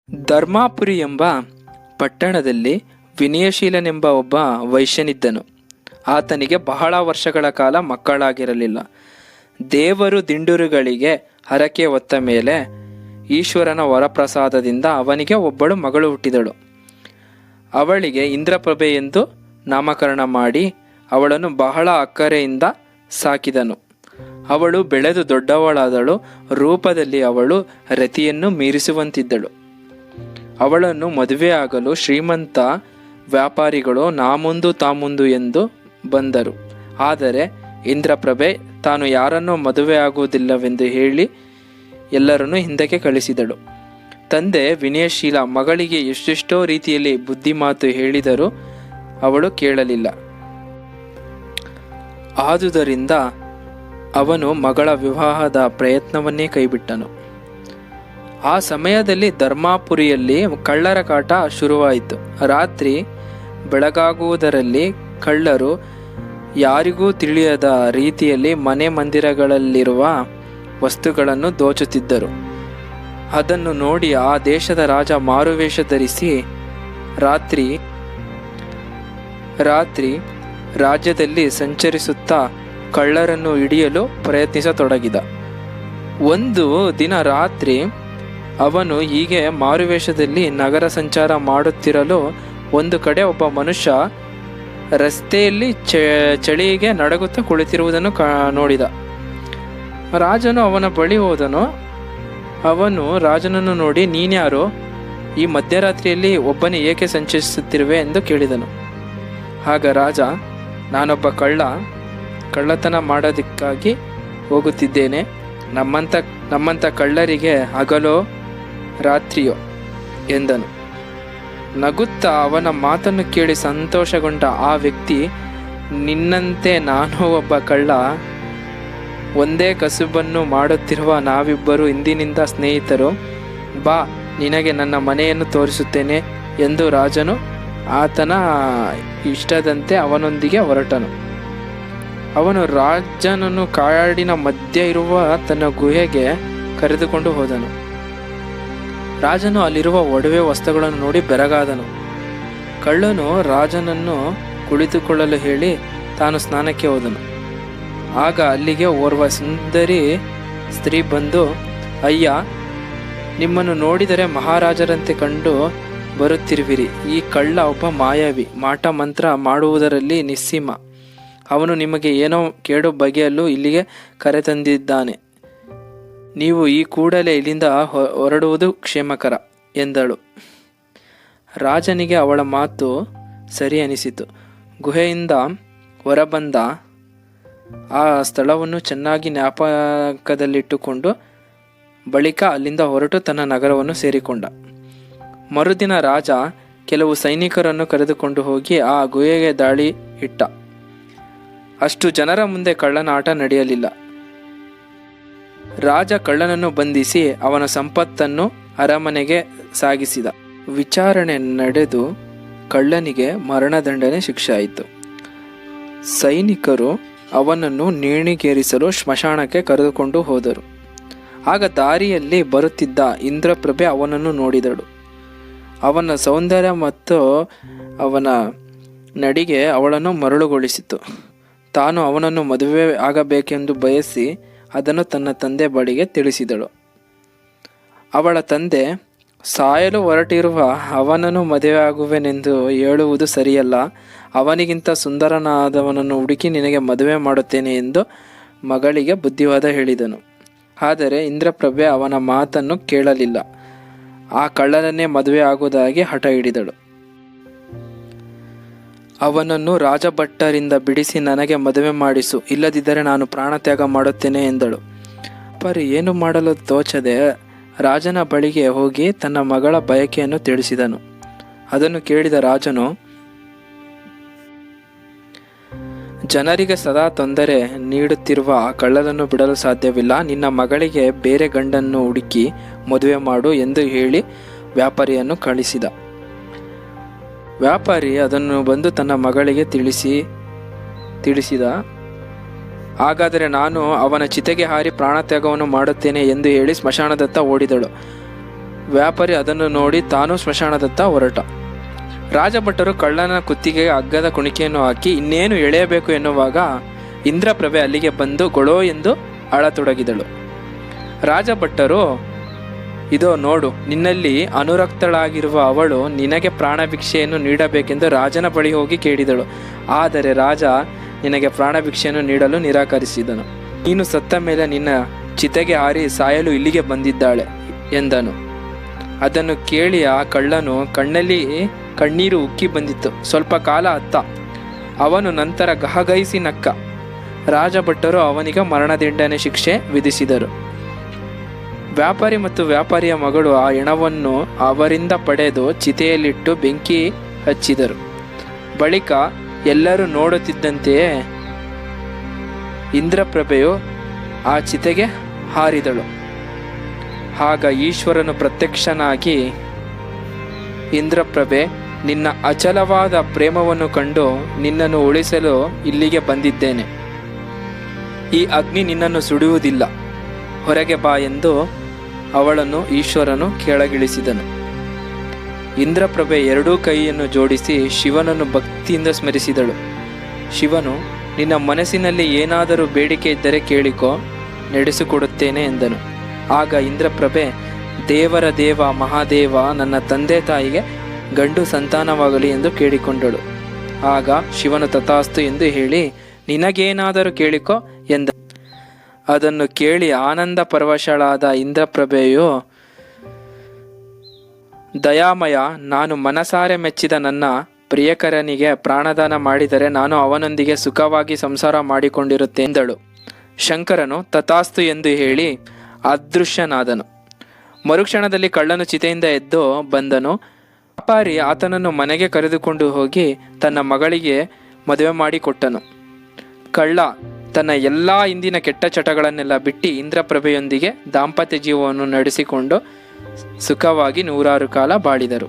ಧರ್ಮಾಪುರಿ ಎಂಬ ಪಟ್ಟಣದಲ್ಲಿ ವಿನಯಶೀಲನೆಂಬ ಒಬ್ಬ ವೈಶ್ಯನಿದ್ದನು. ಆತನಿಗೆ ಬಹಳ ವರ್ಷಗಳ ಕಾಲ ಮಕ್ಕಳಾಗಿರಲಿಲ್ಲ. ದೇವರು ದಿಂಡುರುಗಳಿಗೆ ಹರಕೆ ಹೊತ್ತ ಮೇಲೆ ಈಶ್ವರನ ವರಪ್ರಸಾದದಿಂದ ಅವನಿಗೆ ಒಬ್ಬಳು ಮಗಳು ಹುಟ್ಟಿದಳು. ಅವಳಿಗೆ ಇಂದ್ರಪ್ರಭೆ ಎಂದು ನಾಮಕರಣ ಮಾಡಿ ಅವಳನ್ನು ಬಹಳ ಅಕ್ಕರೆಯಿಂದ ಸಾಕಿದನು. ಅವಳು ಬೆಳೆದು ದೊಡ್ಡವಳಾದಳು. ರೂಪದಲ್ಲಿ ಅವಳು ರತಿಯನ್ನು ಮೀರಿಸುವಂತಿದ್ದಳು. ಅವಳನ್ನು ಮದುವೆಯಾಗಲು ಶ್ರೀಮಂತ ವ್ಯಾಪಾರಿಗಳು ನಾಮುಂದು ತಾಮುಂದು ಎಂದು ಬಂದರು. ಆದರೆ ಇಂದ್ರಪ್ರಭೆ ತಾನು ಯಾರನ್ನೂ ಮದುವೆಯಾಗುವುದಿಲ್ಲವೆಂದು ಹೇಳಿ ಎಲ್ಲರನ್ನೂ ಹಿಂದಕ್ಕೆ ಕಳಿಸಿದಳು. ತಂದೆ ವಿನಯಶೀಲ ಮಗಳಿಗೆ ಎಷ್ಟೆಷ್ಟೋ ರೀತಿಯಲ್ಲಿ ಬುದ್ಧಿಮಾತು ಹೇಳಿದರೂ ಅವಳು ಕೇಳಲಿಲ್ಲ. ಆದುದರಿಂದ ಅವನು ಮಗಳ ವಿವಾಹದ ಪ್ರಯತ್ನವನ್ನೇ ಕೈಬಿಟ್ಟನು. ಆ ಸಮಯದಲ್ಲಿ ಧರ್ಮಾಪುರಿಯಲ್ಲಿ ಕಳ್ಳರ ಕಾಟ ಶುರುವಾಯಿತು. ರಾತ್ರಿ ಬೆಳಗಾಗುವುದರಲ್ಲಿ ಕಳ್ಳರು ಯಾರಿಗೂ ತಿಳಿಯದ ರೀತಿಯಲ್ಲಿ ಮನೆ ಮಂದಿರಗಳಲ್ಲಿರುವ ವಸ್ತುಗಳನ್ನು ದೋಚುತ್ತಿದ್ದರು. ಅದನ್ನು ನೋಡಿ ಆ ದೇಶದ ರಾಜ ಮಾರುವೇಷ ಧರಿಸಿ ರಾತ್ರಿ ರಾಜ್ಯದಲ್ಲಿ ಸಂಚರಿಸುತ್ತಾ ಕಳ್ಳರನ್ನು ಹಿಡಿಯಲು ಪ್ರಯತ್ನಿಸತೊಡಗಿದ. ಒಂದು ದಿನ ರಾತ್ರಿ ಅವನು ಹೀಗೆ ಮಾರುವೇಷದಲ್ಲಿ ನಗರ ಸಂಚಾರ ಮಾಡುತ್ತಿರಲು ಒಂದು ಕಡೆ ಒಬ್ಬ ಮನುಷ್ಯ ರಸ್ತೆಯಲ್ಲಿ ಚಳಿಗೆ ನಡುಗುತ್ತಾ ಕುಳಿತಿರುವುದನ್ನು ನೋಡಿದ. ರಾಜನು ಅವನ ಬಳಿ ಹೋದನು. ಅವನು ರಾಜನನ್ನು ನೋಡಿ, ನೀನ್ಯಾರು? ಈ ಮಧ್ಯರಾತ್ರಿಯಲ್ಲಿ ಒಬ್ಬನೇ ಏಕೆ ಸಂಚರಿಸುತ್ತಿರುವೆ ಎಂದು ಕೇಳಿದನು. ಆಗ ರಾಜ, ನಾನೊಬ್ಬ ಕಳ್ಳತನ ಮಾಡೋದಕ್ಕಾಗಿ ಹೋಗುತ್ತಿದ್ದೇನೆ. ನಮ್ಮಂಥ ಕಳ್ಳರಿಗೆ ಹಗಲೋ ರಾತ್ರಿಯೋ ಎಂದನು. ನಗುತ್ತಾ ಅವನ ಮಾತನ್ನು ಕೇಳಿ ಸಂತೋಷಗೊಂಡ ಆ ವ್ಯಕ್ತಿ, ನಿನ್ನಂತೆ ನಾನು ಒಬ್ಬ ಕಳ್ಳ. ಒಂದೇ ಕಸುಬನ್ನು ಮಾಡುತ್ತಿರುವ ನಾವಿಬ್ಬರು ಇಂದಿನಿಂದ ಸ್ನೇಹಿತರು. ಬಾ, ನಿನಗೆ ನನ್ನ ಮನೆಯನ್ನು ತೋರಿಸುತ್ತೇನೆ ಎಂದು ರಾಜನು ಆತನ ಇಷ್ಟದಂತೆ ಅವನೊಂದಿಗೆ ಹೊರಟನು. ಅವನು ರಾಜನನ್ನು ಕಾಡಿನ ಮಧ್ಯೆ ಇರುವ ತನ್ನ ಗುಹೆಗೆ ಕರೆದುಕೊಂಡು ಹೋದನು. ರಾಜನು ಅಲ್ಲಿರುವ ಒಡವೆ ವಸ್ತುಗಳನ್ನು ನೋಡಿ ಬೆರಗಾದನು. ಕಳ್ಳನು ರಾಜನನ್ನು ಕುಳಿತುಕೊಳ್ಳಲು ಹೇಳಿ ತಾನು ಸ್ನಾನಕ್ಕೆ ಹೋದನು. ಆಗ ಅಲ್ಲಿಗೆ ಓರ್ವ ಸುಂದರಿ ಸ್ತ್ರೀ ಬಂದು, ಅಯ್ಯ, ನಿಮ್ಮನ್ನು ನೋಡಿದರೆ ಮಹಾರಾಜರಂತೆ ಕಂಡು ಬರುತ್ತಿರುವಿರಿ. ಈ ಕಳ್ಳ ಒಬ್ಬ ಮಾಯಾವಿ, ಮಾಟ ಮಂತ್ರ ಮಾಡುವುದರಲ್ಲಿ ನಿಸ್ಸೀಮ. ಅವನು ನಿಮಗೆ ಏನೋ ಕೇಡು ಬಗೆಯಲು ಇಲ್ಲಿಗೆ ಕರೆತಂದಿದ್ದಾನೆ. ನೀವು ಈ ಕೂಡಲೇ ಇಲ್ಲಿಂದ ಹೊರಡುವುದು ಕ್ಷೇಮಕರ ಎಂದಳು. ರಾಜನಿಗೆ ಅವಳ ಮಾತು ಸರಿ ಅನಿಸಿತು. ಗುಹೆಯಿಂದ ಹೊರಬಂದ ಆ ಸ್ಥಳವನ್ನು ಚೆನ್ನಾಗಿ ಜ್ಞಾಪಕದಲ್ಲಿಟ್ಟುಕೊಂಡು ಬಳಿಕ ಅಲ್ಲಿಂದ ಹೊರಟು ತನ್ನ ನಗರವನ್ನು ಸೇರಿಕೊಂಡ. ಮರುದಿನ ರಾಜ ಕೆಲವು ಸೈನಿಕರನ್ನು ಕರೆದುಕೊಂಡು ಹೋಗಿ ಆ ಗುಹೆಗೆ ದಾಳಿ ಇಟ್ಟ. ಅಷ್ಟು ಜನರ ಮುಂದೆ ಕಳ್ಳನ ಆಟ ನಡೆಯಲಿಲ್ಲ. ರಾಜ ಕಳ್ಳನನ್ನು ಬಂಧಿಸಿ ಅವನ ಸಂಪತ್ತನ್ನು ಅರಮನೆಗೆ ಸಾಗಿಸಿದ. ವಿಚಾರಣೆ ನಡೆದು ಕಳ್ಳನಿಗೆ ಮರಣದಂಡನೆ ಶಿಕ್ಷೆ ಆಯಿತು. ಸೈನಿಕರು ಅವನನ್ನು ನೇಣಿಗೇರಿಸಲು ಸ್ಮಶಾನಕ್ಕೆ ಕರೆದುಕೊಂಡು ಹೋದರು. ಆಗ ದಾರಿಯಲ್ಲಿ ಬರುತ್ತಿದ್ದ ಇಂದ್ರಪ್ರಭೆ ಅವನನ್ನು ನೋಡಿದಳು. ಅವನ ಸೌಂದರ್ಯ ಮತ್ತು ಅವನ ನಡಿಗೆ ಅವಳನ್ನು ಮರಳುಗೊಳಿಸಿತು. ತಾನು ಅವನನ್ನು ಮದುವೆ ಆಗಬೇಕೆಂದು ಬಯಸಿ ಅದನ್ನು ತನ್ನ ತಂದೆ ಬಳಿಗೆ ತಿಳಿಸಿದಳು. ಅವಳ ತಂದೆ, ಸಾಯಲು ಹೊರಟಿರುವ ಅವನನ್ನು ಮದುವೆಯಾಗುವೆನೆಂದು ಹೇಳುವುದು ಸರಿಯಲ್ಲ. ಅವನಿಗಿಂತ ಸುಂದರನಾದವನನ್ನು ಹುಡುಕಿ ನಿನಗೆ ಮದುವೆ ಮಾಡುತ್ತೇನೆ ಎಂದು ಮಗಳಿಗೆ ಬುದ್ಧಿವಾದ ಹೇಳಿದನು. ಆದರೆ ಇಂದ್ರಪ್ರಭೆ ಅವನ ಮಾತನ್ನು ಕೇಳಲಿಲ್ಲ. ಆ ಕಳ್ಳನನ್ನೇ ಮದುವೆ ಆಗುವುದಾಗಿ ಹಠ ಹಿಡಿದಳು. ಅವನನ್ನು ರಾಜಭಟ್ಟರಿಂದ ಬಿಡಿಸಿ ನನಗೆ ಮದುವೆ ಮಾಡಿಸು, ಇಲ್ಲದಿದ್ದರೆ ನಾನು ಪ್ರಾಣತ್ಯಾಗ ಮಾಡುತ್ತೇನೆ ಎಂದಳು. ಏನು ಮಾಡಲು ತೋಚದೆ ರಾಜನ ಬಳಿಗೆ ಹೋಗಿ ತನ್ನ ಮಗಳ ಬಯಕೆಯನ್ನು ತಿಳಿಸಿದನು. ಅದನ್ನು ಕೇಳಿದ ರಾಜನು, ಜನರಿಗೆ ಸದಾ ತೊಂದರೆ ನೀಡುತ್ತಿರುವ ಆ ಕಳ್ಳನನ್ನು ಬಿಡಲು ಸಾಧ್ಯವಿಲ್ಲ. ನಿನ್ನ ಮಗಳಿಗೆ ಬೇರೆ ಗಂಡನ್ನು ಹುಡುಕಿ ಮದುವೆ ಮಾಡು ಎಂದು ಹೇಳಿ ವ್ಯಾಪಾರಿಯನ್ನು ಕಳಿಸಿದ. ವ್ಯಾಪಾರಿ ಅದನ್ನು ಬಂದು ತನ್ನ ಮಗಳಿಗೆ ತಿಳಿಸಿದ. ಹಾಗಾದರೆ ನಾನು ಅವನ ಚಿತೆಗೆ ಹಾರಿ ಪ್ರಾಣತ್ಯಾಗವನ್ನು ಮಾಡುತ್ತೇನೆ ಎಂದು ಹೇಳಿ ಸ್ಮಶಾನದತ್ತ ಓಡಿದಳು. ವ್ಯಾಪಾರಿ ಅದನ್ನು ನೋಡಿ ತಾನು ಸ್ಮಶಾನದತ್ತ ಹೊರಟ. ರಾಜಭಟ್ಟರು ಕಳ್ಳನ ಕುತ್ತಿಗೆಗೆ ಹಗ್ಗದ ಕುಣಿಕೆಯನ್ನು ಹಾಕಿ ಇನ್ನೇನು ಎಳೆಯಬೇಕು ಎನ್ನುವಾಗ ಇಂದ್ರಪ್ರಭೆ ಅಲ್ಲಿಗೆ ಬಂದು ಗೊಳೋ ಎಂದು ಅಳತೊಡಗಿದಳು. ರಾಜಭಟ್ಟರು, ಇದೋ ನೋಡು, ನಿನ್ನಲ್ಲಿ ಅನುರಕ್ತಳಾಗಿರುವ ಅವಳು ನಿನಗೆ ಪ್ರಾಣಭಿಕ್ಷೆಯನ್ನು ನೀಡಬೇಕೆಂದು ರಾಜನ ಬಳಿ ಹೋಗಿ ಕೇಳಿದಳು. ಆದರೆ ರಾಜ ನಿನಗೆ ಪ್ರಾಣಭಿಕ್ಷೆಯನ್ನು ನೀಡಲು ನಿರಾಕರಿಸಿದನು. ನೀನು ಸತ್ತ ಮೇಲೆ ನಿನ್ನ ಚಿತೆಗೆ ಹಾರಿ ಸಾಯಲು ಇಲ್ಲಿಗೆ ಬಂದಿದ್ದಾಳೆ ಎಂದನು. ಅದನ್ನು ಕೇಳಿ ಆ ಕಳ್ಳನು ಕಣ್ಣಲ್ಲಿ ಕಣ್ಣೀರು ಉಕ್ಕಿ ಬಂದಿತ್ತು. ಸ್ವಲ್ಪ ಕಾಲ ಅತ್ತ. ಅವನು ನಂತರ ಗಹಗಹಿಸಿ ನಕ್ಕ. ರಾಜಭಟ್ಟರು ಅವನಿಗೆ ಮರಣದಂಡನೆ ಶಿಕ್ಷೆ ವಿಧಿಸಿದರು. ವ್ಯಾಪಾರಿ ಮತ್ತು ವ್ಯಾಪಾರಿಯ ಮಗಳು ಆ ಹೆಣವನ್ನು ಅವರಿಂದ ಪಡೆದು ಚಿತೆಯಲ್ಲಿಟ್ಟು ಬೆಂಕಿ ಹಚ್ಚಿದರು. ಬಳಿಕ ಎಲ್ಲರೂ ನೋಡುತ್ತಿದ್ದಂತೆಯೇ ಇಂದ್ರಪ್ರಭೆಯು ಆ ಚಿತೆಗೆ ಹಾರಿದಳು. ಆಗ ಈಶ್ವರನು ಪ್ರತ್ಯಕ್ಷನಾಗಿ, ಇಂದ್ರಪ್ರಭೆ, ನಿನ್ನ ಅಚಲವಾದ ಪ್ರೇಮವನ್ನು ಕಂಡು ನಿನ್ನನ್ನು ಉಳಿಸಲು ಇಲ್ಲಿಗೆ ಬಂದಿದ್ದೇನೆ. ಈ ಅಗ್ನಿ ನಿನ್ನನ್ನು ಸುಡುವುದಿಲ್ಲ, ಹೊರಗೆ ಬಾ ಎಂದು ಅವಳನ್ನು ಈಶ್ವರನು ಕೆಳಗಿಳಿಸಿದನು. ಇಂದ್ರಪ್ರಭೆ ಎರಡೂ ಕೈಯನ್ನು ಜೋಡಿಸಿ ಶಿವನನ್ನು ಭಕ್ತಿಯಿಂದ ಸ್ಮರಿಸಿದಳು. ಶಿವನು, ನಿನ್ನ ಮನಸ್ಸಿನಲ್ಲಿ ಏನಾದರೂ ಬೇಡಿಕೆ ಇದ್ದರೆ ಕೇಳಿಕೋ, ನಡೆಸಿಕೊಡುತ್ತೇನೆ ಎಂದನು. ಆಗ ಇಂದ್ರಪ್ರಭೆ, ದೇವರ ದೇವ ಮಹಾದೇವ, ನನ್ನ ತಂದೆ ತಾಯಿಗೆ ಗಂಡು ಸಂತಾನವಾಗಲಿ ಎಂದು ಕೇಳಿಕೊಂಡಳು. ಆಗ ಶಿವನು ತಥಾಸ್ತು ಎಂದು ಹೇಳಿ, ನಿನಗೇನಾದರೂ ಕೇಳಿಕೋ ಎಂದ. ಅದನ್ನು ಕೇಳಿ ಆನಂದ ಪರವಶಳಾದ ಇಂದ್ರಪ್ರಭೆಯು, ದಯಾಮಯ, ನಾನು ಮನಸಾರೆ ಮೆಚ್ಚಿದ ನನ್ನ ಪ್ರಿಯಕರನಿಗೆ ಪ್ರಾಣದಾನ ಮಾಡಿದರೆ ನಾನು ಅವನೊಂದಿಗೆ ಸುಖವಾಗಿ ಸಂಸಾರ ಮಾಡಿಕೊಂಡಿರುತ್ತೆ ಎಂದಳು. ಶಂಕರನು ತಥಾಸ್ತು ಎಂದು ಹೇಳಿ ಅದೃಶ್ಯನಾದನು. ಮರುಕ್ಷಣದಲ್ಲಿ ಕಳ್ಳನು ಚಿತೆಯಿಂದ ಎದ್ದು ಬಂದನು. ವ್ಯಾಪಾರಿ ಆತನನ್ನು ಮನೆಗೆ ಕರೆದುಕೊಂಡು ಹೋಗಿ ತನ್ನ ಮಗಳಿಗೆ ಮದುವೆ ಮಾಡಿಕೊಟ್ಟನು. ಕಳ್ಳ ತನ್ನ ಎಲ್ಲ ಹಿಂದಿನ ಕೆಟ್ಟ ಚಟಗಳನ್ನೆಲ್ಲ ಬಿಟ್ಟು ಇಂದ್ರಪ್ರಭೆಯೊಂದಿಗೆ ದಾಂಪತ್ಯ ಜೀವನವನ್ನು ನಡೆಸಿಕೊಂಡು ಸುಖವಾಗಿ 100 ಕಾಲ ಬಾಳಿದರು.